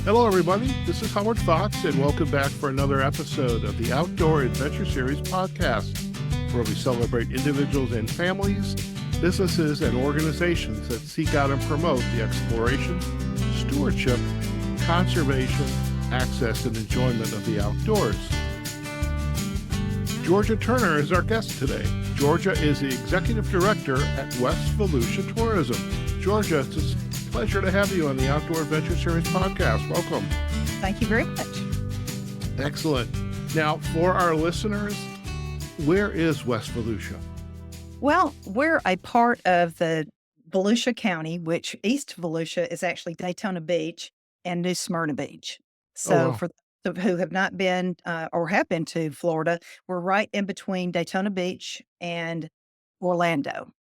Hello, everybody. This is Howard Fox, and welcome back for another episode of the Outdoor Adventure Series podcast, where we celebrate individuals and families, businesses, and organizations that seek out and promote the exploration, stewardship, conservation, access, and enjoyment of the outdoors. Georgia Turner is our guest today. Georgia is the Executive Director at West Volusia Tourism. Georgia, it's a pleasure to have you on the Outdoor Adventure Series podcast. Welcome. Thank you very much. Excellent. Now, for our listeners, where is West Volusia? Well, we're a part of the Volusia County, which East Volusia is actually Daytona Beach and New Smyrna Beach. Oh, So wow. for those who have not been or have been to Florida, we're right in between Daytona Beach and Orlando.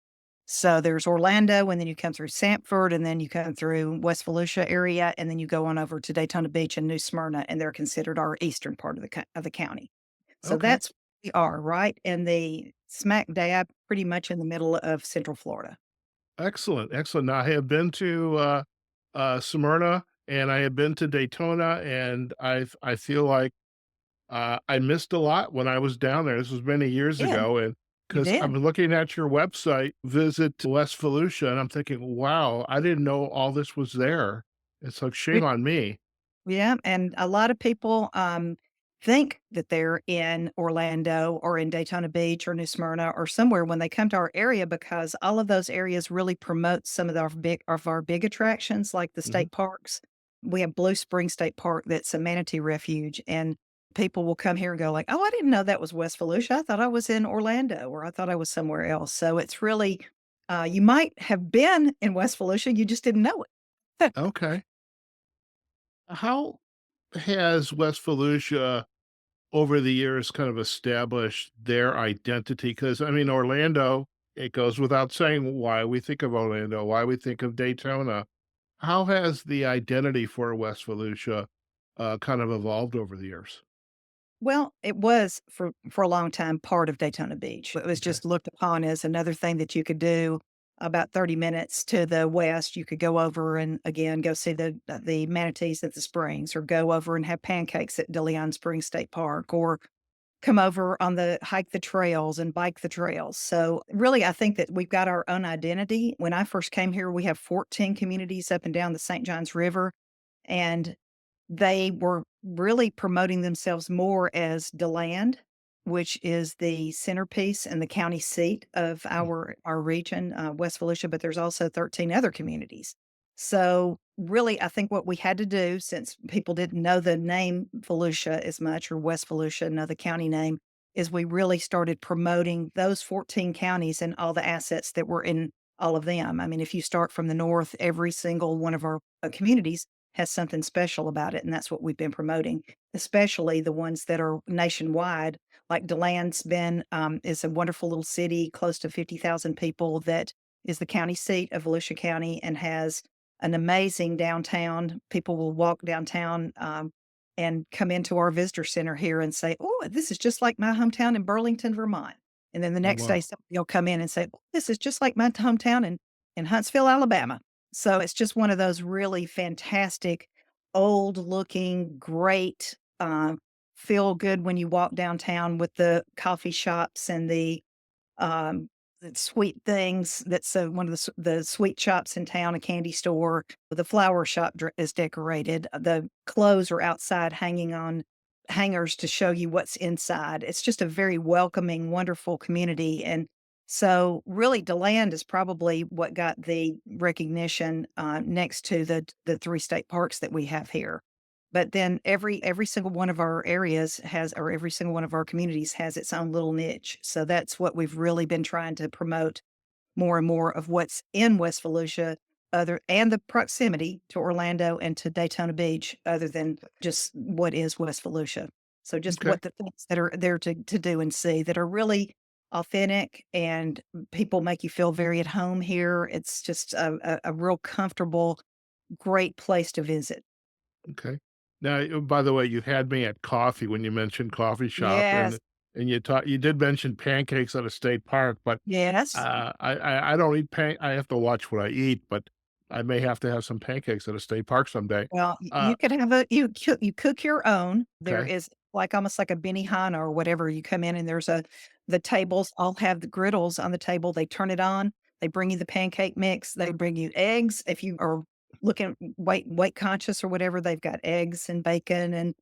So there's Orlando, and then you come through Sanford, and then you come through West Volusia area, and then you go on over to Daytona Beach and New Smyrna, and they're considered our eastern part of the county. So Okay. that's where we are, right in the smack dab, pretty much in the middle of Central Florida. Excellent. Excellent. Now, I have been to Smyrna and I have been to Daytona, and I feel like I missed a lot when I was down there. This was many years Yeah, ago, and you because I'm did. looking at your website, Visit West Volusia, and I'm thinking, wow, I didn't know all this was there. It's like shame on me. Yeah, and a lot of people, think that they're in Orlando or in Daytona Beach or New Smyrna or somewhere when they come to our area because all of those areas really promote some of our big attractions, like the Hmm. state parks. We have Blue Spring State Park that's a manatee refuge, and people will come here and go like, "Oh, I didn't know that was West Volusia. I thought I was in Orlando, or I thought I was somewhere else." So it's really, you might have been in West Volusia, you just didn't know it. Okay. How has West Volusia over the years kind of established their identity? Because I mean, Orlando, it goes without saying why we think of Orlando, why we think of Daytona. How has the identity for West Volusia kind of evolved over the years? Well, it was for a long time part of Daytona Beach. It was Okay. just looked upon as another thing that you could do about 30 minutes to the west. You could go over and again go see the manatees at the springs, or go over and have pancakes at DeLeon Springs State Park, or come over on the hike the trails and bike the trails. So really, I think that we've got our own identity. When I first came here, we have 14 communities up and down the St. Johns River, and they were really promoting themselves more as Deland, which is the centerpiece and the county seat of Mm. our region, West Volusia, but there's also 13 other communities. So, really, I think what we had to do, since people didn't know the name Volusia as much, or West Volusia, know the county name, is we really started promoting those 14 counties and all the assets that were in all of them. I mean, if you start from the north, every single one of our communities has something special about it, and that's what we've been promoting, especially the ones that are nationwide. Like Deland's been is a wonderful little city, close to 50,000 people, that is the county seat of Volusia County and has an amazing downtown. People will walk downtown, and come into our visitor center here and say, "Oh, this is just like my hometown in Burlington, Vermont." And then the Oh, next day, wow. somebody will come in and say, "Oh, this is just like my hometown in Huntsville, Alabama." So it's just one of those really fantastic, old looking, great, feel good when you walk downtown with the coffee shops and um, the sweet things. That's one of the sweet shops in town, a candy store. The flower shop is decorated. The clothes are outside hanging on hangers to show you what's inside. It's just a very welcoming, wonderful community. And so, really, DeLand is probably what got the recognition next to the three state parks that we have here. But then every single one of our areas has, or every single one of our communities has its own little niche. So that's what we've really been trying to promote more and more of what's in West Volusia, other and the proximity to Orlando and to Daytona Beach, other than just what is West Volusia. So just Okay. what the things that are there to do and see that are really authentic, and people make you feel very at home here. It's just a real comfortable, great place to visit. Okay. Now, by the way, you had me at coffee when you mentioned coffee shop, Yes. and you did mention pancakes at a state park, but Yes. I don't eat I have to watch what I eat, but I may have to have some pancakes at a state park someday. Well, Uh, you could have you cook your own. There okay. is like almost like a Benihana or whatever. You come in and there's a the tables all have the griddles on the table. They turn it on. They bring you the pancake mix. They bring you eggs. If you are looking weight conscious or whatever, they've got eggs and bacon and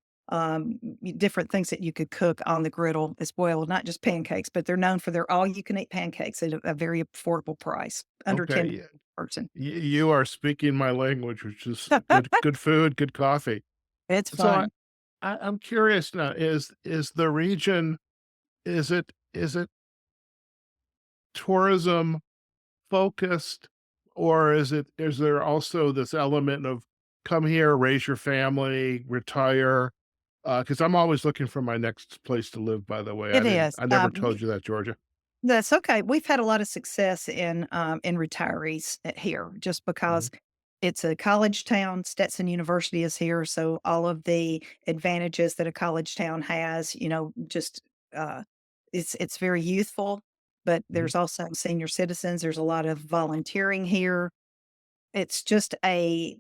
different things that you could cook on the griddle as well. Not just pancakes, but they're known for their all you can eat pancakes at a very affordable price, under Okay. 10 per person. You are speaking my language, which is good food, good coffee. It's So fun. I'm curious now, is the region, is it tourism focused, or is there also this element of come here, raise your family, retire? Because I'm always looking for my next place to live, by the way. It is. I never told you that, Georgia. That's okay. We've had a lot of success in retirees here just Mhm, because it's a college town. Stetson University is here, so all of the advantages that a college town has, just uh, it's very youthful, but mhm, there's also senior citizens. There's a lot of volunteering here. It's just a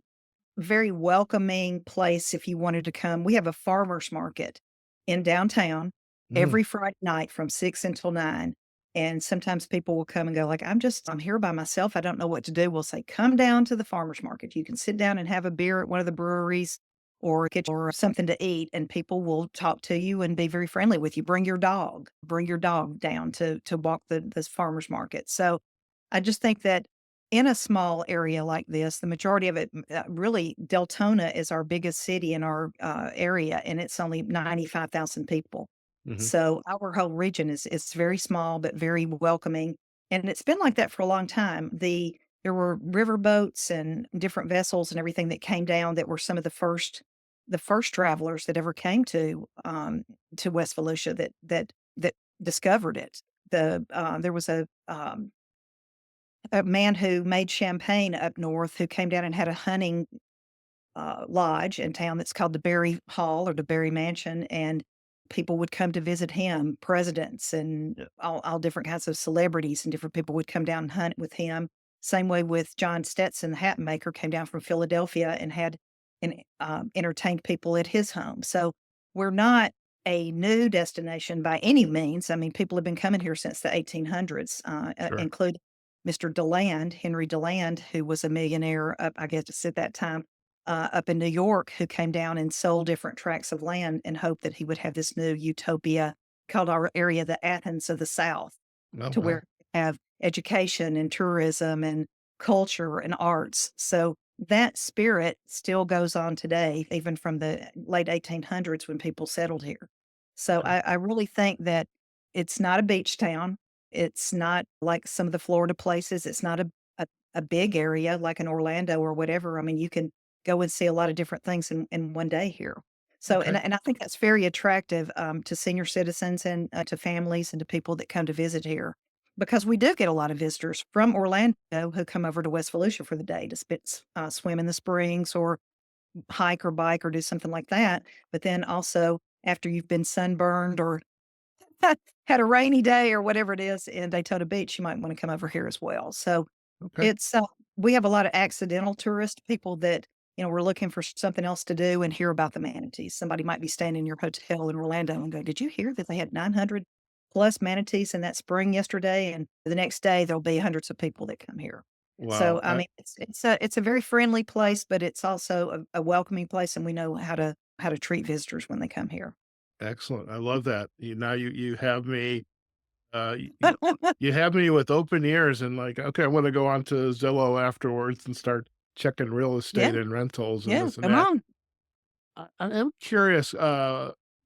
very welcoming place if you wanted to come. We have a farmer's market in downtown mhm. every Friday night from 6 until 9, and sometimes people will come and go like, I'm here by myself, I don't know what to do." We'll say, "Come down to the farmer's market. You can sit down and have a beer at one of the breweries or get or something to eat, and people will talk to you and be very friendly with you. Bring your dog. Bring your dog down to walk this farmer's market." So, I just think that in a small area like this, the majority of it, really, Deltona is our biggest city in our area, and it's only 95,000 people. Mhm, So our whole region is very small but very welcoming, and it's been like that for a long time. There were river boats and different vessels and everything that came down that were some of the first travelers that ever came to West Volusia that discovered it. There was a man who made champagne up north who came down and had a hunting lodge in town that's called the Berry Hall or the Berry Mansion, and people would come to visit him. Presidents and all different kinds of celebrities and different people would come down and hunt with him. Same way with John Stetson, the hat maker, came down from Philadelphia and had and entertained people at his home. So we're not a new destination by any means. I mean, people have been coming here since the 1800s, sure. including Mr. Deland, Henry Deland, who was a millionaire up, I guess, at that time up in New York who came down and sold different tracts of land and hoped that he would have this new utopia called our area the Athens of the South, Oh, to where wow. we have education and tourism and culture and arts. So that spirit still goes on today, even from the late 1800s when people settled here. So Okay. I really think that it's not a beach town. It's not like some of the Florida places. It's not a big area like in Orlando or whatever. I mean, you can go and see a lot of different things in one day here. So, Okay. and I think that's very attractive to senior citizens and to families and to people that come to visit here, because we do get a lot of visitors from Orlando who come over to West Volusia for the day to swim in the springs or hike or bike or do something like that. But then also after you've been sunburned or had a rainy day or whatever it is in Daytona Beach, you might want to come over here as well. So Okay. it's, we have a lot of accidental tourist people that, we're looking for something else to do and hear about the manatees. Somebody might be staying in your hotel in Orlando and go, "Did you hear that they had 900 plus manatees in that spring yesterday?" And the next day there'll be hundreds of people that come here. So, Wow. I mean, it's a very friendly place, but it's also a welcoming place, and we know how to treat visitors when they come here. Excellent. I love that. You have me, you you have me with open ears and like, okay, I wanna go on to Zillow afterwards and start checking real Yeah, estate and rentals and yeah, this and come that. on. I am curious,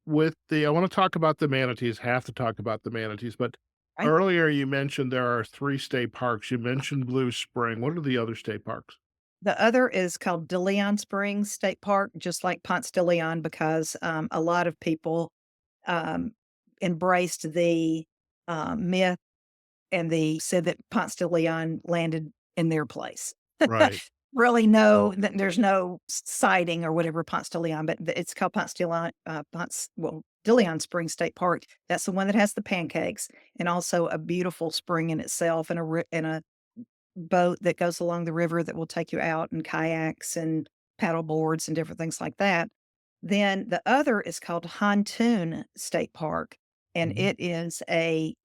with the I wanna talk about the manatees, have to talk about the manatees, but Right? earlier you mentioned there are 3 state parks. You mentioned Blue Spring. What are the other state parks? The other is called DeLeon Springs State Park, just like Ponce de Leon, because, a lot of people, um, embraced the, myth and they said that Ponce de Leon landed in their place. Right. Really no there's no sighting or whatever Ponce de Leon, but it's called Ponce de Leon, de Leon Springs State Park. That's the one that has the pancakes and also a beautiful spring in itself and a boat that goes along the river that will take you out, and kayaks and paddle boards and different things like that. Then the other is called Huntoon State Park, and Mhm. it is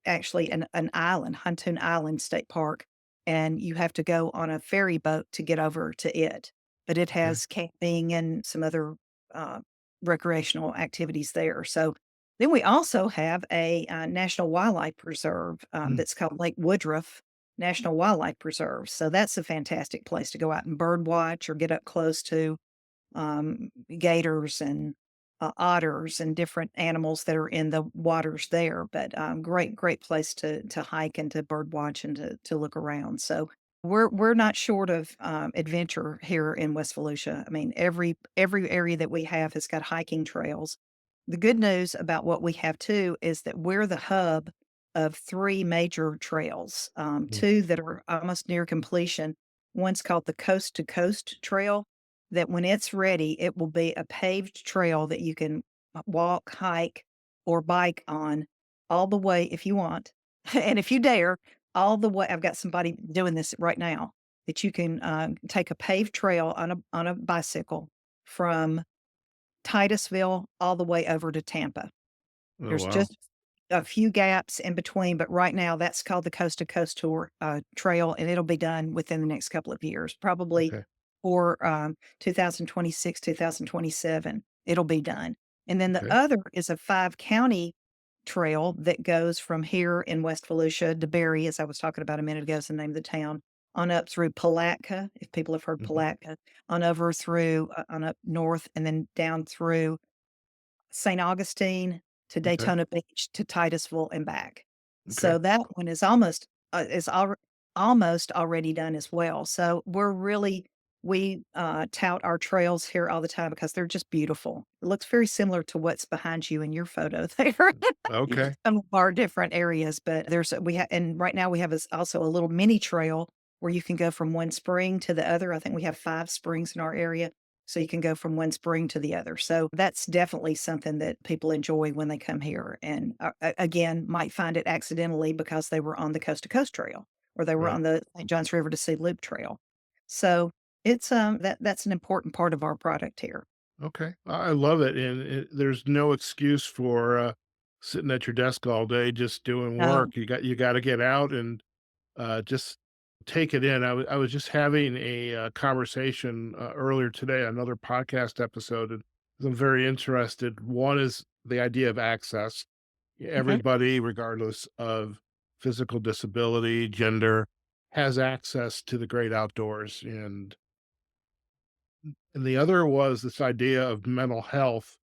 actually an island, Huntoon Island State Park, and you have to go on a ferry boat to get over to it. But it Okay. has camping and some other uh, recreational activities there. So then we also have a national wildlife preserve Mm. that's called Lake Woodruff National Wildlife Preserve. So that's a fantastic place to go out and bird watch or get up close to gators and otters and different animals that are in the waters there. But great place to hike and to bird watch and to look around. So we're not short of adventure here in West Volusia. I mean, every area that we have has got hiking trails. The good news about what we have too is that we're the hub of three major trails, Mm. two that are almost near completion. One's called the Coast to Coast Trail, that when it's ready, it will be a paved trail that you can walk, hike, or bike on all the way if you want, and if you dare, all the way. I've got somebody doing this right now that you can take a paved trail on a bicycle from Titusville all the way over to Tampa. Oh, There's wow. just a few gaps in between, but right now that's called the Coast to Coast Tour Trail, and it'll be done within the next couple of years, probably Okay. for 2026, 2027. It'll be done. And then the Okay. other is a 5 county trail that goes from here in West Volusia, DeBerry, as I was talking about a minute ago, is the name of the town, on up through Palatka, if people have heard Mhm. Palatka, on over through, on up north, and then down through St. Augustine to Okay. Daytona Beach to Titusville and back. Okay. So that one is almost already done as well. So we tout our trails here all the time because they're just beautiful. It looks very similar to what's behind you in your photo there. Okay. Some of our different areas, but we have, and right now we have also a little mini trail where you can go from one spring to the other. I think we have 5 springs in our area. So you can go from one spring to the other. So that's definitely something that people enjoy when they come here, and again, might find it accidentally because they were on the Coast to Coast Trail or they were Right. on the St. Johns River to Sea Loop Trail. So it's that's an important part of our product here. Okay. I love it, and there's no excuse for, sitting at your desk all day just doing No. work. You gotta get out and, just take it in. I was just having a, conversation, earlier today, another podcast episode, and I'm very interested. One is the idea of access. Okay. Everybody, regardless of physical disability, gender, has access to the great outdoors, and the other was this idea of mental health,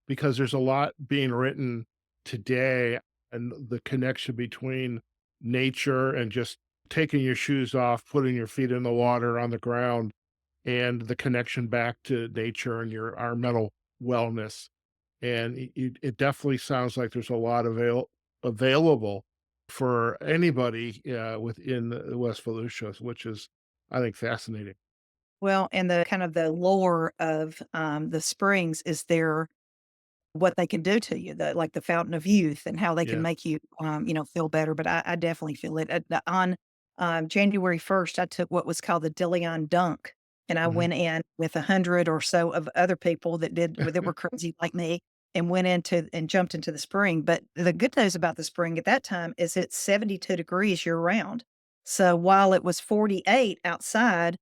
because there's a lot being written today, and the connection between nature and just taking your shoes off, putting your feet in the water on the ground, and the connection back to nature and our mental wellness. And it definitely sounds like there's a lot available for anybody within the West Volusia, which is, I think, fascinating. Well, and the kind of the lore of the springs is there what they can do to you, the fountain of youth and how they can Yeah. make you, feel better, but I definitely feel it. On, January 1st, I took what was called the Deland Dunk, and I Mhm. went in with 100 or so of other people that were crazy like me and went into and jumped into the spring, but the good news about the spring at that time is it's 72 degrees year round. So while it was 48 outside,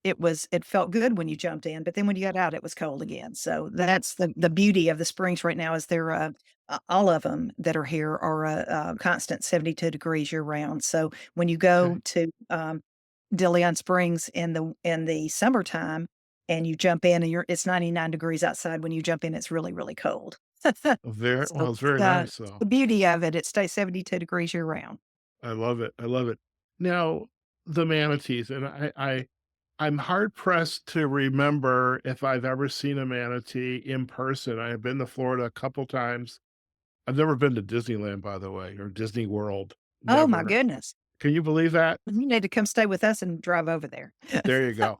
it felt good when you jumped in, but then when you got out, it was cold again. So that's the beauty of the springs right now is they're, all of them that are here are a constant 72 degrees year round. So when you Okay. go to, De Leon Springs in the summertime and you jump in and it's 99 degrees outside, when you jump in, it's really, really cold. Very So, well, it's very nice, it's though. the beauty of it. It stays 72 degrees year round. I love it, I love it. Now, the manatees, and I'm hard pressed to remember if I've ever seen a manatee in person. I have been to Florida a couple times. I've never been to Disneyland, by the way, or Disney World. Oh my Never. goodness. Can you believe that? You need to come stay with us and drive over there. There you go.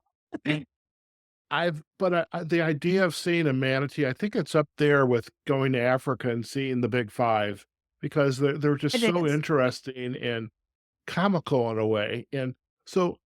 But the idea of seeing a manatee, I think it's up there with going to Africa and seeing the Big Five, because they're just It so is. interesting and comical in a way. And so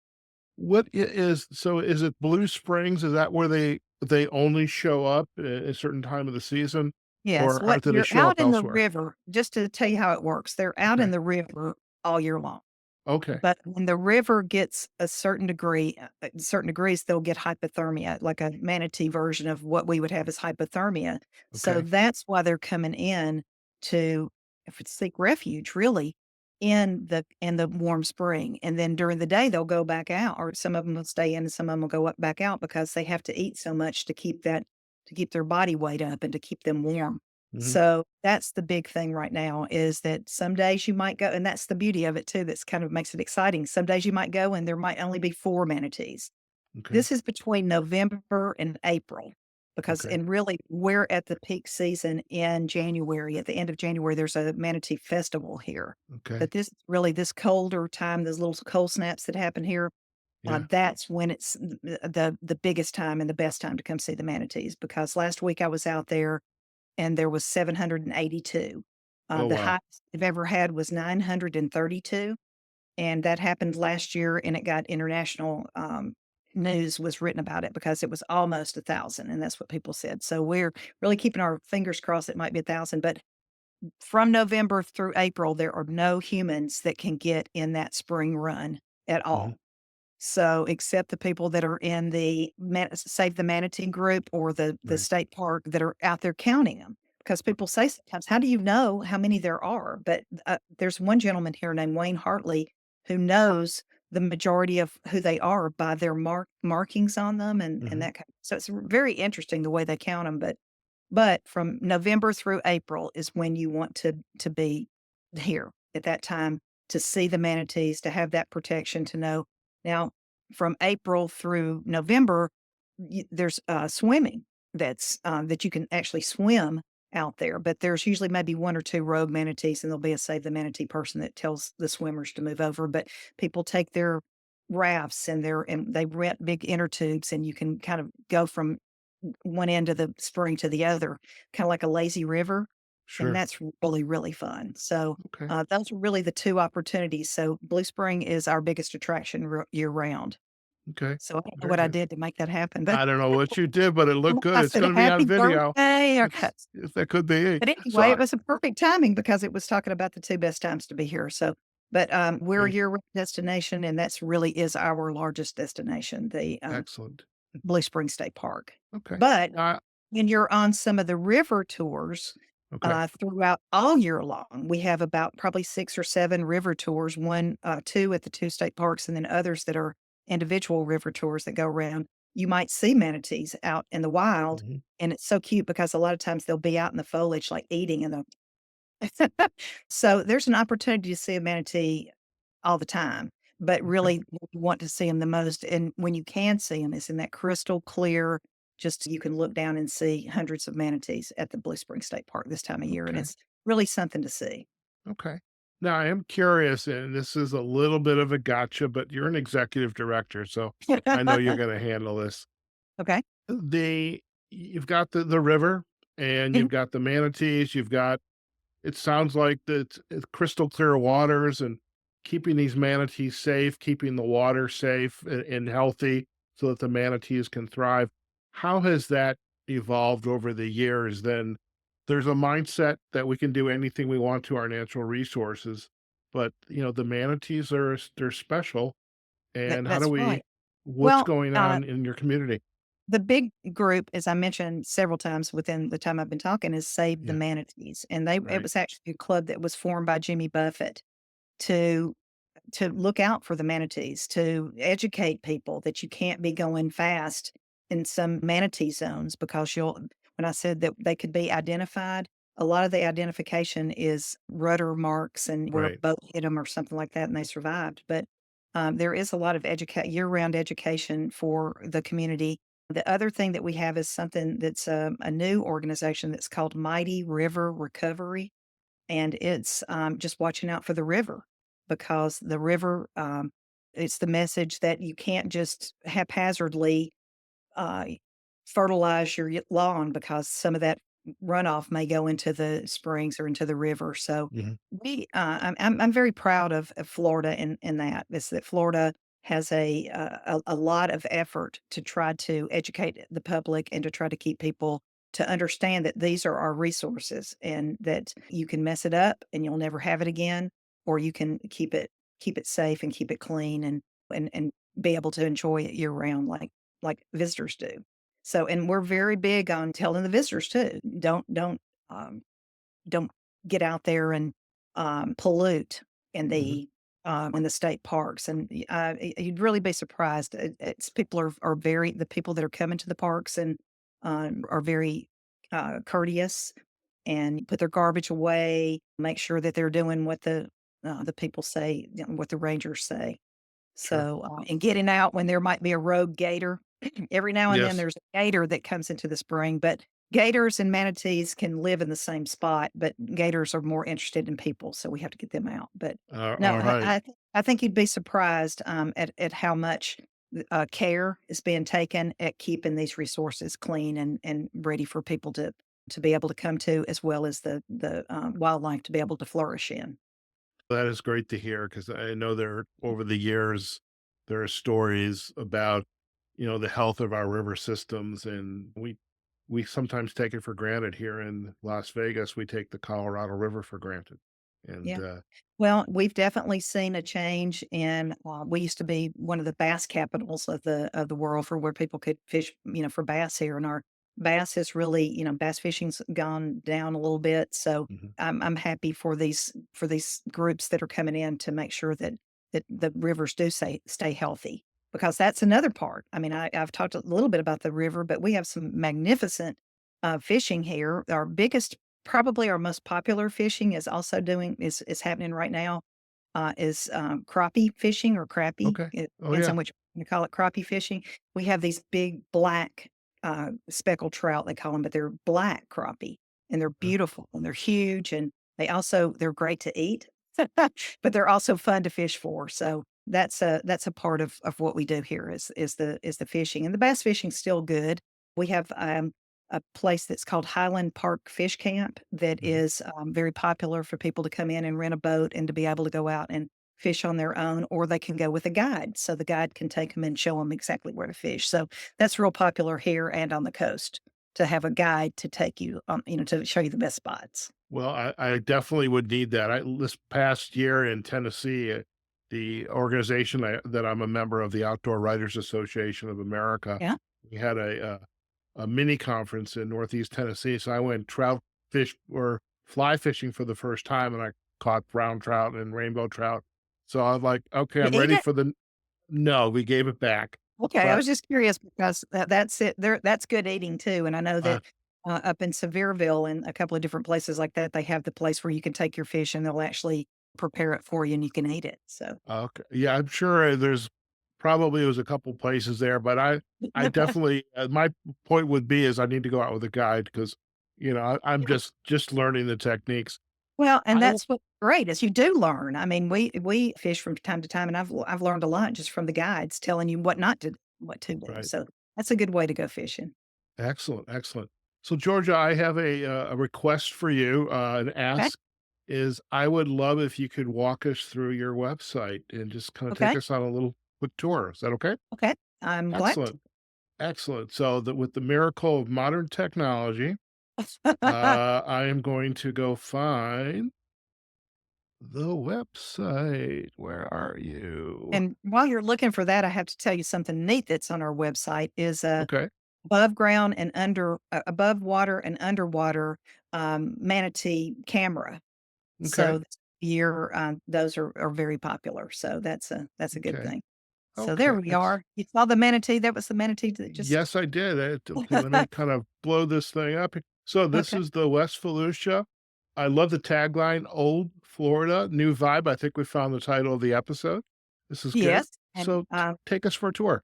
What is so is it Blue Springs? Is that where they only show up at a certain time of the season, Yes, or what do they you're show out up in the elsewhere? river, just to tell you how it works, they're out in Okay. the river all year long. Okay. But when the river gets a certain degree, certain degrees, they'll get hypothermia, like a manatee version of what we would have as hypothermia. So Okay. that's why they're coming in to if it's seek refuge, really, in the warm spring. And then during the day, they'll go back out, or some of them will stay in, and some of them will go up back out because they have to eat so much to keep their body weight up and to keep them warm. Mhm. So that's the big thing right now is that some days you might go, and that's the beauty of it too. That's kind of makes it exciting. Some days you might go and there might only be four manatees. Okay. This is between November and April because, Okay. and really, we're at the peak season in January. At the end of January, there's a manatee festival here. Okay. But this really, this colder time, those little cold snaps that happen here, Yeah. that's when it's the biggest time and the best time to come see the manatees. Because last week I was out there and there was 782. Oh, The wow. highest they've ever had was 932, and that happened last year, and it got international, news was written about it because it was almost 1,000, and that's what people said. So we're really keeping our fingers crossed it might be 1,000, but from November through April, there are no humans that can get in that spring run at Mhm. all. So, except the people that are in the Save the Manatee group or the Right. state park that are out there counting them, because people say sometimes, "How do you know how many there are?" But, there's one gentleman here named Wayne Hartley who knows the majority of who they are by their markings on them and Mhm. that kind so it's very interesting the way they count them. But from November through April is when you want to be here at that time to see the manatees, to have that protection, to know. Now, from April through November, there's swimming that you can actually swim out there, but there's usually maybe one or two rogue manatees, and there'll be a save the manatee person that tells the swimmers to move over. But people take their rafts and they rent big inner tubes, and you can kind of go from one end of the spring to the other, kinda like a lazy river, and Sure. that's really, really fun. So, Okay. those are really the 2 opportunities. So, Blue Spring is our biggest attraction year round. Okay. So, I don't know Very what I good. did to make that happen, but I don't know what you did, but it looked good. I It's said, gonna be "Happy on video. birthday," or It's that could be. but So anyway, it was a perfect timing because it was talking about the 2 best times to be here. So, but, we're a okay. year-round destination, and that's really is our largest destination, Excellent. Blue Spring State Park. Okay. But Uh, when you're on some of the river tours, okay. throughout all year long, we have about probably 6 or 7 river tours, 2 at the 2 state parks, and then others that are individual river tours that go around. You might see manatees out in the wild, Mhm. and it's so cute because a lot of times they'll be out in the foliage, like, eating in the so there's an opportunity to see a manatee all the time, but Okay. really you want to see them the most, and when you can see them, is in that crystal clear, just you can look down and see hundreds of manatees at the Blue Spring State Park this time of year, and Okay. it's really something to see. Okay. Now I am curious, and this is a little bit of a gotcha, but you're an executive director, so I know you're gonna handle this. Okay. The you've got the river and Mhm. you've got the manatees, you've got it sounds like it's crystal clear waters and keeping these manatees safe, keeping the water safe and healthy so that the manatees can thrive. How has that evolved over the years? Then there's a mindset that we can do anything we want to our natural resources, but the manatees they're special. And how do That's we? right. What's Well, going on in your community? the big group, as I mentioned several times within the time I've been talking, is Save the Yeah, Manatees, and it right, was actually a club that was formed by Jimmy Buffett to look out for the manatees, to educate people that you can't be going fast in some manatee zones because you'll when I said that they could be identified, a lot of the identification is rudder marks and where a right. boat hit them or something like that and they survived. But there is a lot of year-round education for the community. The other thing that we have is something that's a new organization that's called Mighty River Recovery, and it's, just watching out for the river because the river, it's the message that you can't just haphazardly, uh, fertilize your lawn because some of that runoff may go into the springs or into the river. So Mhm. I'm very proud of Florida in that. Is that Florida has a lot of effort to try to educate the public and to try to keep people to understand that these are our resources and that you can mess it up and you'll never have it again, or you can keep it safe and keep it clean and be able to enjoy it year round like visitors do. So, and we're very big on telling the visitors too, um, don't get out there and, pollute Mhm. in the state parks, and you'd really be surprised. It's people are very the people that are coming to the parks and, are very, courteous and put their garbage away, make sure that they're doing what the people say, what the rangers say. Sure. So, and getting out when there might be a rogue gator. Every now and then Yes. there's a gator that comes into the spring, but gators and manatees can live in the same spot, but gators are more interested in people, so we have to get them out. But no, Alright. I think you'd be surprised at how much care is being taken at keeping these resources clean and ready for people to be able to come to, as well as the wildlife to be able to flourish in. That is great to hear because I know there over the years, there are stories about, the health of our river systems, and we sometimes take it for granted here in Las Vegas. We take the Colorado River for granted. And, Yeah. Well, we've definitely seen a change in, we used to be one of the bass capitals of the world for where people could fish, for bass here, and our bass has really, bass fishing's gone down a little bit. So mhm. I'm happy for these groups that are coming in to make sure that the rivers do stay healthy, because that's another part. I mean, I've talked a little bit about the river, but we have some magnificent fishing here. Our biggest Probably our most popular fishing is happening right now, is, crappie fishing or crappie. Okay. It Oh, depends yeah. on which you call it, crappie fishing. We have these big black, speckled trout, they call them, but they're black crappie, and they're Uh, beautiful, and they're huge, and they're great to eat, but they're also fun to fish for. So that's a part of what we do here is the fishing, and the bass fishing's still good. We have, a place that's called Highland Park Fish Camp that mhm. is, very popular for people to come in and rent a boat and to be able to go out and fish on their own, or they can go with a guide. So the guide can take them and show them exactly where to fish. So that's real popular here and on the coast to have a guide to take you to show you the best spots. Well, I definitely would need that. This past year in Tennessee, the organization that I'm a member of, the Outdoor Writers Association of America, Yeah. we had a mini conference in Northeast Tennessee. So I went trout fish or fly fishing for the first time, and I caught brown trout and rainbow trout. So I was like, okay, You I'm eat ready it? for the. No, we gave it back, Okay, I but was just curious because that's it there that's good eating too, and I know uh, that, up in Sevierville and a couple of different places like that, they have the place where you can take your fish and they'll actually prepare it for you and you can eat it, so okay, yeah, I'm sure there's probably was a couple places there, but I definitely my point would be is I need to go out with a guide because I'm yeah. just learning the techniques. Well, and I that's what's great is you do learn. I mean, we fish from time to time, and I've learned a lot just from the guides telling you what to do, right. so that's a good way to go fishing. Excellent, excellent. So, Georgia, I have a request for you. An Okay, ask is I would love if you could walk us through your website and just kind of take okay, us on a little quick tour. Is that okay? okay. I'm glad Excellent, excellent. So, with the miracle of modern technology, to. I am going to go find the website. Where are you? And while you're looking for that, I have to tell you something neat that's on our website is a Okay, above water and underwater, manatee camera. okay, So this year, those are very popular. So that's a good okay, thing. So there okay. we are. You saw the manatee. That was the manatee that just Yes, I did. Okay, let me kind of blow this thing up. So this okay. is the West Volusia. I love the tagline, Old Florida, New Vibe. I think we found the title of the episode. This is good. Yes, and So take us for a tour.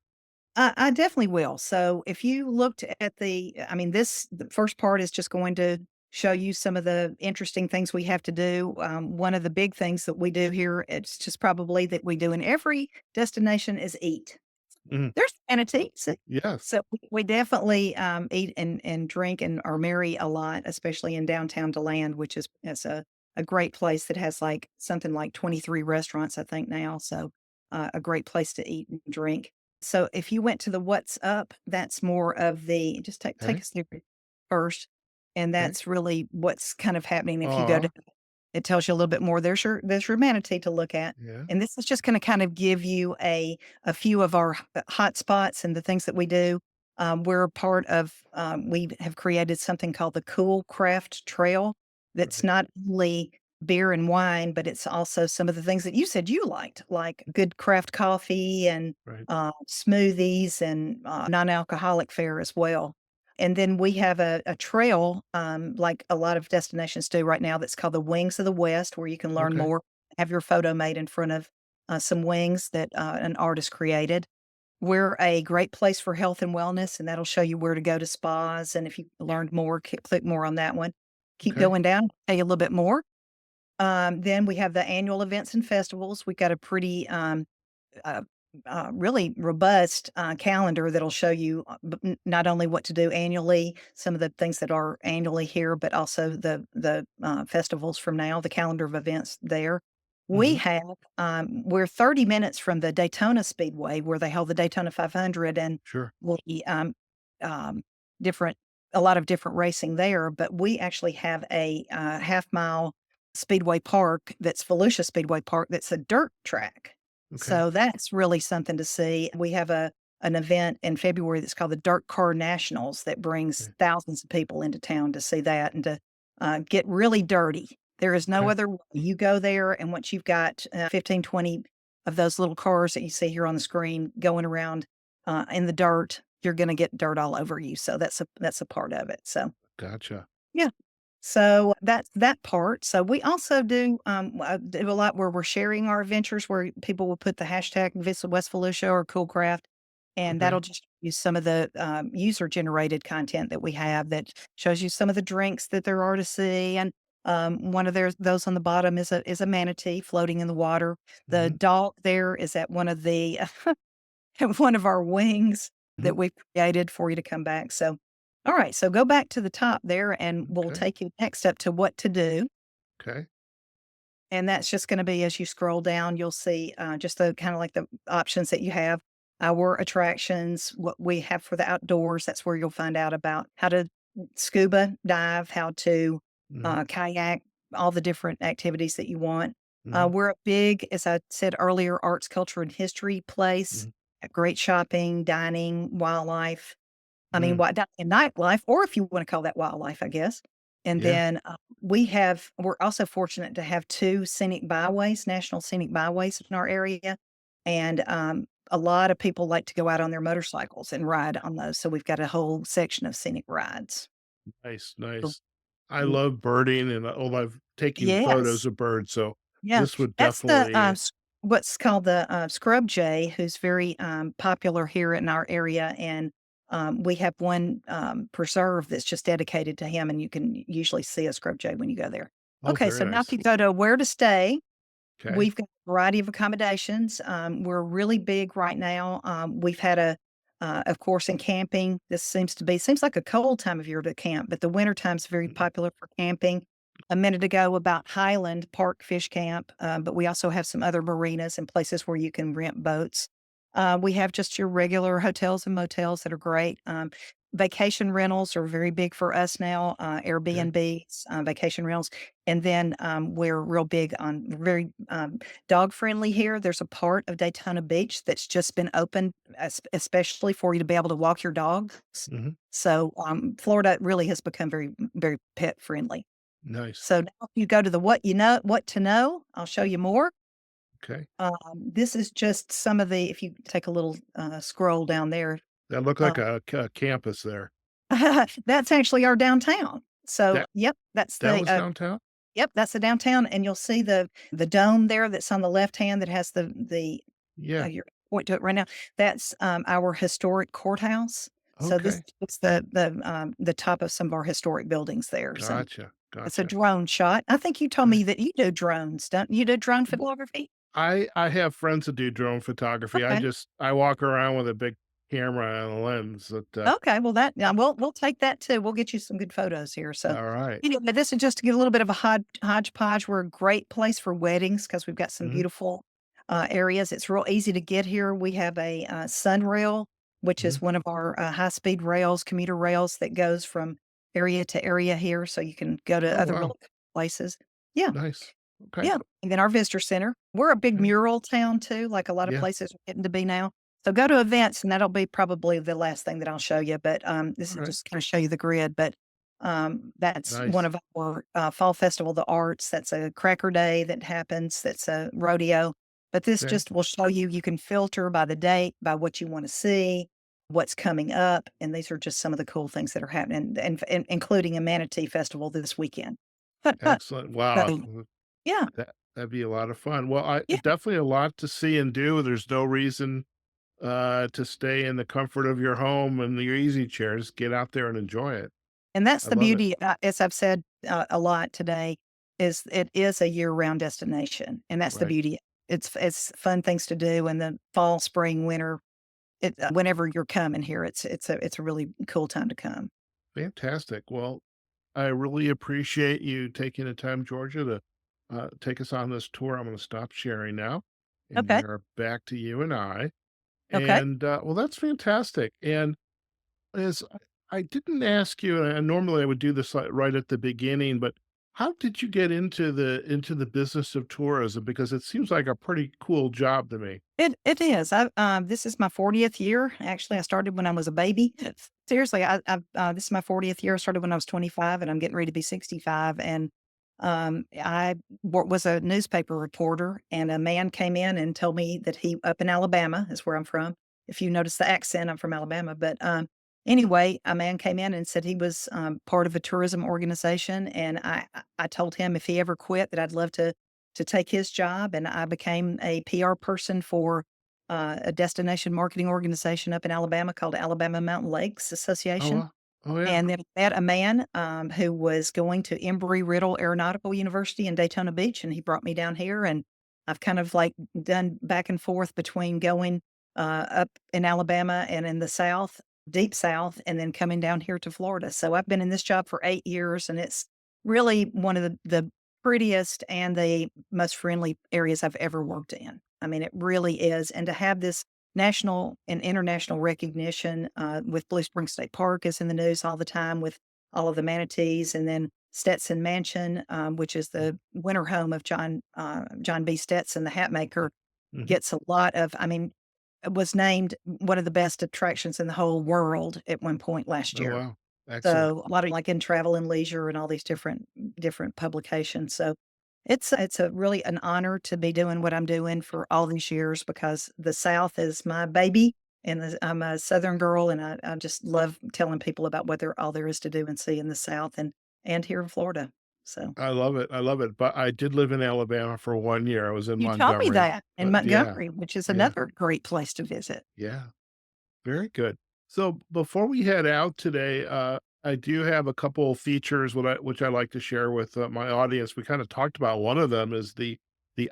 I definitely will. So if you looked at I mean, the first part is just going to show you some of the interesting things we have to do. One of the big things that we do here, it's just probably that we do in every destination is eat. Mhm. There's amenities. Yes. So we definitely eat and drink and are merry a lot, especially in downtown Deland, which is a great place that has like something like 23 restaurants, I think now. So a great place to eat and drink. So if you went to the What's Up, that's more of the just take Okay. us there first, and Okay. that's really what's kind of happening if you go to Aw. it tells you a little bit more. There's your manatee to look at, Yeah. and this is just gonna kind of give you a few of our hot spots and the things that we do. We're a part of, we have created something called the Cool Craft Trail that's Right. not only beer and wine, but it's also some of the things that you said you liked, like good craft coffee and, Right. smoothies and, non-alcoholic fare as well. And then we have a trail, like a lot of destinations do right now that's called the Wings of the West, where you can learn Okay. more, have your photo made in front of, some wings that, an artist created. We're a great place for health and wellness, and that'll show you where to go to spas, and if you learned more, click more on that one. Keep Okay. going down, tell you a little bit more. Then we have the annual events and festivals. We've got a pretty, uh, really robust calendar that'll show you not only what to do annually, some of the things that are annually here, but also the festivals from now, the calendar of events there. We Mhm. have we're 30 minutes from the Daytona Speedway where they hold the Daytona 500 and Sure. we um, different a lot of different racing there. But we actually have a half mile Speedway Park that's Volusia Speedway Park that's a dirt track, Okay. so that's really something to see. We have a an event in February that's called the Dirt Car Nationals that brings Okay. thousands of people into town to see that and to, get really dirty. There is no Okay. other way. You go there, and once you've got, 15, 20 of those little cars that you see here on the screen going around, in the dirt, you're gonna get dirt all over you, so that's a part of it, so Gotcha. yeah. So that's that part. So we also do a lot where we're sharing our adventures where people will put the hashtag Visit West Volusia or Coolcraft, and Okay. that'll just use some of the user generated content that we have that shows you some of the drinks that there are to see. And one of those on the bottom is a manatee floating in the water. The Mhm. dog there is at one of the one of our wings that Mhm. we've created for you to come back. So, all right, so go back to the top there and we'll Okay. take you next up to what to do. Okay. And that's just gonna be as you scroll down, you'll see, just the kinda like the options that you have, our attractions, what we have for the outdoors, that's where you'll find out about how to scuba dive, how to, Mhm. kayak, all the different activities that you want. Mhm. We're a big, as I said earlier, arts, culture, and history place, Mhm. great shopping, dining, wildlife. I mean, Mm. what and nightlife, or if you wanna call that wildlife, I guess. And Yeah. then, we're also fortunate to have 2 scenic byways, national scenic byways in our area, and, a lot of people like to go out on their motorcycles and ride on those, so we've got a whole section of scenic rides. Nice, So nice. I mm, love birding and, I've taken photos yes. of birds, so Yeah, this would that's the, definitely what's called the, scrub jay, who's very, popular here in our area, and, we have one, preserve that's just dedicated to him, and you can usually see a scrub jay when you go there. oh, Okay, very so now if nice. you go to where to stay, Okay. we've got a variety of accommodations. We're really big right now. We've had of course, in camping, this seems like a cold time of year to camp, but the winter time's very Mhm. popular for camping. A minute ago about Highland Park Fish Camp, but we also have some other marinas and places where you can rent boats. We have just your regular hotels and motels that are great. Vacation rentals are very big for us now. Okay. Airbnbs, vacation rentals. And then, we're real big on very, dog friendly here. There's a part of Daytona Beach that's just been opened especially for you to be able to walk your dogs. Mhm. So, Florida really has become very, very pet friendly. Nice. So now if you go to the what to know, I'll show you more. Okay. This is just some of the if you take a little, scroll down there, That looked uh, like a campus there. that's actually our downtown. So, That yep, that's that the, was downtown? yep, that's the downtown, and you'll see the dome there that's on the left hand that has the Yeah. you're point to it right now. That's, our historic courthouse. So this Okay. is the top of some of our historic buildings there, so Gotcha. it's a Gotcha. drone shot. I think you told Okay. me that you do drones, don't you do drone photography? I have friends that do drone photography. Okay. I walk around with a big camera and a lens that, Okay, well, that yeah, we'll take that too. We'll get you some good photos here, so, alright. but this is just to get a little bit of a hodgepodge. We're a great place for weddings because 'cause we've got some Mhm. beautiful, areas. It's real easy to get here. We have a sun rail, which Mhm. is one of our high speed rails, commuter rails that goes from area to area here, so you can go to Oh, other wow. really cool places. Yeah. Nice. Okay. Yeah, and then our visitor center. We're a big Okay. mural town too, like a lot of Yeah. places are getting to be now. So go to events, and that'll be probably the last thing that I'll show you, but, this is Alright. just kinda show you the grid, but, that's one Nice. of our, fall festival of the arts. That's a cracker day that happens, that's a rodeo, but this Okay. just will show you can filter by the date, by what you wanna see, what's coming up, and these are just some of the cool things that are happening, and including a manatee festival this weekend. Excellent. Wow. So, yeah, That'd be a lot of fun. Well, I yeah. definitely a lot to see and do. There's no reason, to stay in the comfort of your home and your easy chair. Just get out there and enjoy it. And that's I the love it. beauty, as I've said, a lot today, is it is a year-round destination, and that's the Right. beauty. It's fun things to do in the fall, spring, winter, whenever you're coming here, it's a really cool time to come. Fantastic. Well, I really appreciate you taking the time, Georgia, to, take us on this tour. I'm gonna stop sharing now, and we Okay, are back to you and I. okay. And, well, that's fantastic. And Is I didn't ask you, and normally I would do this, like, right at the beginning, but how did you get into the business of tourism? Because it seems like a pretty cool job to me. It is. This is my 40th year. Actually, I started when I was a baby. Seriously, this is my 40th year. I started when I was 25, and I'm getting ready to be 65. And was a newspaper reporter, and a man came in and told me that he up in Alabama is where I'm from. If you notice the accent, I'm from Alabama. But anyway, a man came in and said he was part of a tourism organization, and I told him if he ever quit that I'd love to take his job, and I became a PR person for, a destination marketing organization up in Alabama called Alabama Mountain Lakes Oh, Association, wow. Oh, yeah. and then I met a man, who was going to Embry-Riddle Aeronautical University in Daytona Beach, and he brought me down here, and I've kind of, like, done back and forth between going, up in Alabama and in the South, deep South, and then coming down here to Florida. So I've been in this job for 8 years, and it's really one of the prettiest and the most friendly areas I've ever worked in. I mean, it really is, and to have this national and international recognition, with Blue Springs State Park is in the news all the time with all of the manatees, and then Stetson Mansion, which is the winter home of John B. Stetson, the hat maker, Mhm. gets a lot of I mean, was named one of the best attractions in the whole world at one point last Oh, year. wow. Excellent. So, a lot of like in Travel and Leisure and all these different publications. So, it's a really an honor to be doing what I'm doing for all these years because the South is my baby, and I'm a Southern girl, and I just love telling people about what all there is to do and see in the South and here in Florida. So, I love it. I love it. But I did live in Alabama for 1 year. I was in you told me Montgomery. that in But yeah, Montgomery, which is yeah, another great place to visit. yeah. Very good. So before we head out today, I do have a couple of features which I like to share with my audience. We kind of talked about one of them is the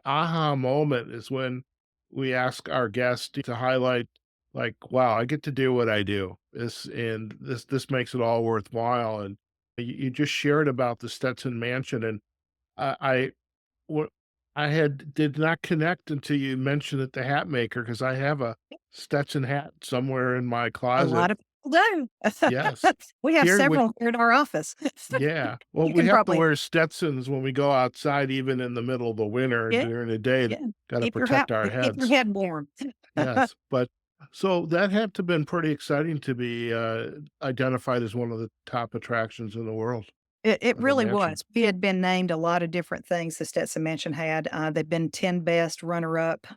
aha moment is when we ask our guests to highlight like, wow, I get to do what I do. This makes it all worthwhile. And you just shared about the Stetson Mansion, and I what I had did not connect until you mentioned it, the hat maker, because I have a Stetson hat somewhere in my A closet. lot of people do. Yes. We have Here we several here in our office. Yeah. Well, You we can have to probably wear Stetsons when we go outside even in the middle of the winter yeah, during the day, yeah. gotta protect our Keep your heads. head warm. Yes, but so that had to been pretty exciting to be, identified as one of the top attractions in the world It of the really mansion. was. We had been named a lot of different things the Stetson Mansion had. They've been 10 best runner-up,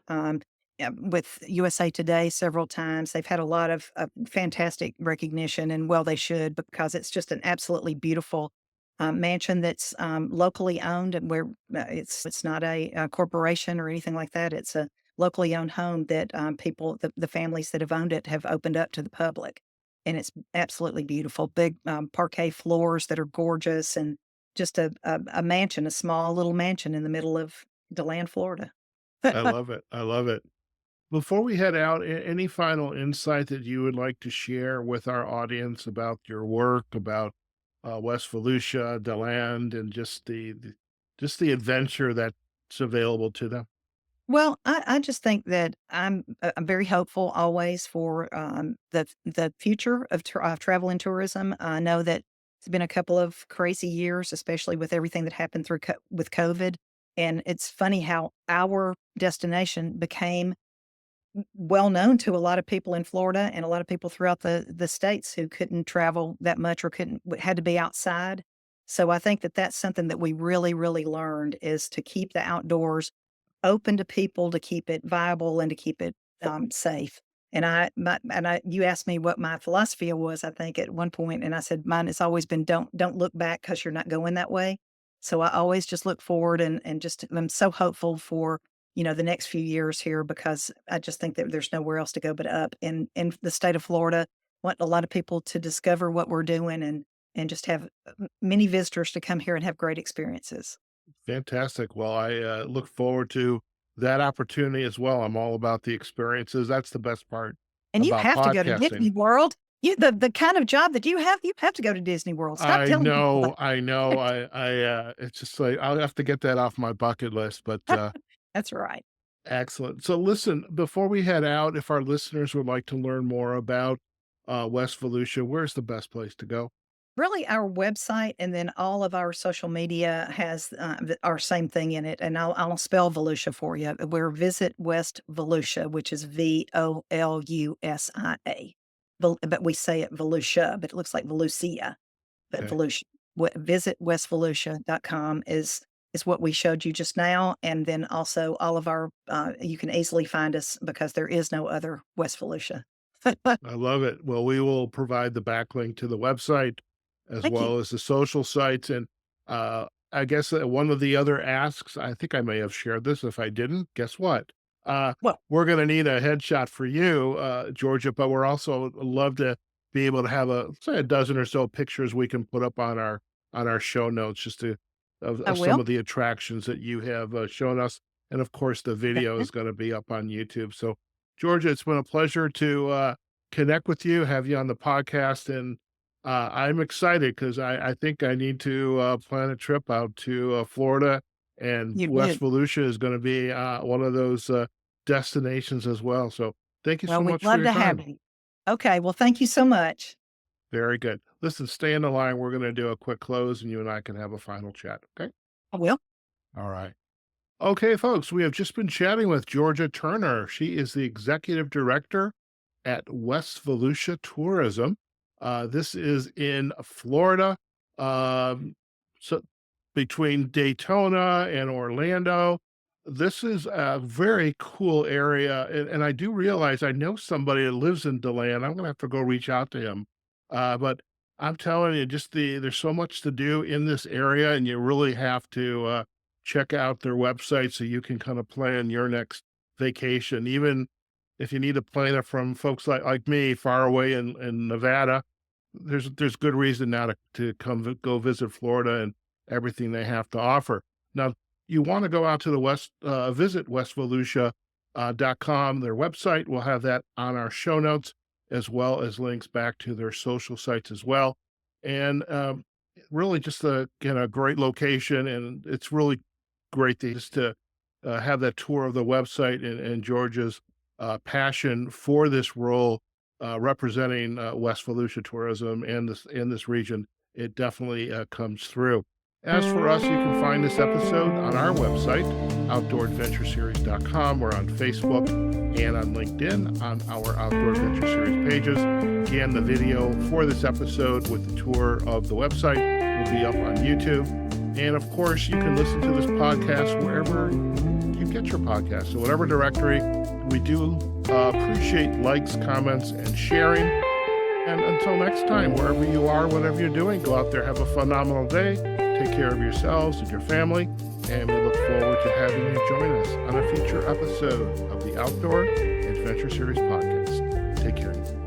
yeah, with USA Today several times. They've had a lot of fantastic recognition, and well, they should because it's just an absolutely beautiful, mansion that's, locally owned and where, it's not a corporation or anything like that. It's a locally owned home that, the families that have owned it have opened up to the public. And it's absolutely beautiful. Big, parquet floors that are gorgeous and just a mansion, a small little mansion in the middle of Deland, Florida. I love it, I love it. Before we head out, any final insight that you would like to share with our audience about your work, about West Volusia, Deland, and just the adventure that's available to them? Well, I just think that I'm very hopeful always for, the future of travel and tourism. I know that it's been a couple of crazy years, especially with everything that happened through with COVID, and it's funny how our destination became well known to a lot of people in Florida and a lot of people throughout the states who couldn't travel that much or couldn't had to be outside. So I think that that's something that we really, really learned is to keep the outdoors open to people, to keep it viable and to keep it, safe. You asked me what my philosophy was, I think, at one point, and I said mine has always been don't look back because 'cause you're not going that way. So I always just look forward and just I'm so hopeful for, the next few years here because I just think that there's nowhere else to go but up. In the state of Florida, want a lot of people to discover what we're doing and just have, many visitors to come here and have great experiences. Fantastic. Well, I look forward to that opportunity as well. I'm all about the experiences. That's the best part And you about have to go to podcasting. Disney World. The kind of job that you have to go to Disney World. Stop I telling people know, that. I know. It's just like I'll have to get that off my bucket list, but That's right. excellent. So listen, before we head out, if our listeners would like to learn more about West Volusia, where's the best place to go? Really, our website and then all of our social media has, our same thing in it, and I'll spell Volusia for you. We're Visit West Volusia, which is Volusia. But we say it Volusia, but it looks like Volusia, but Okay. Volusia. Visitwestvolusia.com is what we showed you just now, and then also all of our, you can easily find us because there is no other West Volusia. I love it. Well, we will provide the backlink to the website as Thank you. well as the social sites. And I guess one of the other asks, I think I may have shared this. If I didn't, guess what? Uh, Well, we're going to need a headshot for you, Georgia, but we're also love to be able to have say a dozen or so pictures we can put up on our show notes just to I of some will. of the attractions that you have shown us. And of course, the video is Definitely. going to be up on YouTube. So, Georgia, it's been a pleasure to connect with you, have you on the podcast, and I'm excited because I think I need to plan a trip out to Florida, and You West did. Volusia is going to be one of those destinations as well. So thank you Well, so we'd much for love your to have time. you. Okay, well, thank you so much. Very good. Listen, stay in the line. We're going to do a quick close, and you and I can have a final chat. Okay. I will. All right. Okay, folks, we have just been chatting with Georgia Turner. She is the executive director at West Volusia Tourism. This is in Florida, um, so between Daytona and Orlando. This is a very cool area, and I do realize I know somebody that lives in Deland. I'm going to have to go reach out to him, but I'm telling you, just there's so much to do in this area, and you really have to check out their website so you can kind of plan your next vacation, even if you need to plan it from folks like me far away in Nevada. There's good reason now to go visit Florida and everything they have to offer. Now, you want to go out to the visit westvolusia .com, their website. We'll have that on our show notes, as well as links back to their social sites as well. And really just again, a great location, and it's really great to have that tour of the website and Georgia's passion for this role, representing West Volusia tourism and this in this region. It definitely comes through. As for us, you can find this episode on our website, outdooradventureseries.com. We're on Facebook and on LinkedIn on our Outdoor Adventure Series pages. Again, the video for this episode with the tour of the website will be up on YouTube. And of course, you can listen to this podcast wherever you get your podcast. So whatever directory, we do appreciate likes, comments, and sharing. And until next time, wherever you are, whatever you're doing, go out there, have a phenomenal day. Take care of yourselves and your family. And we look forward to having you join us on a future episode of the Outdoor Adventure Series podcast. Take care.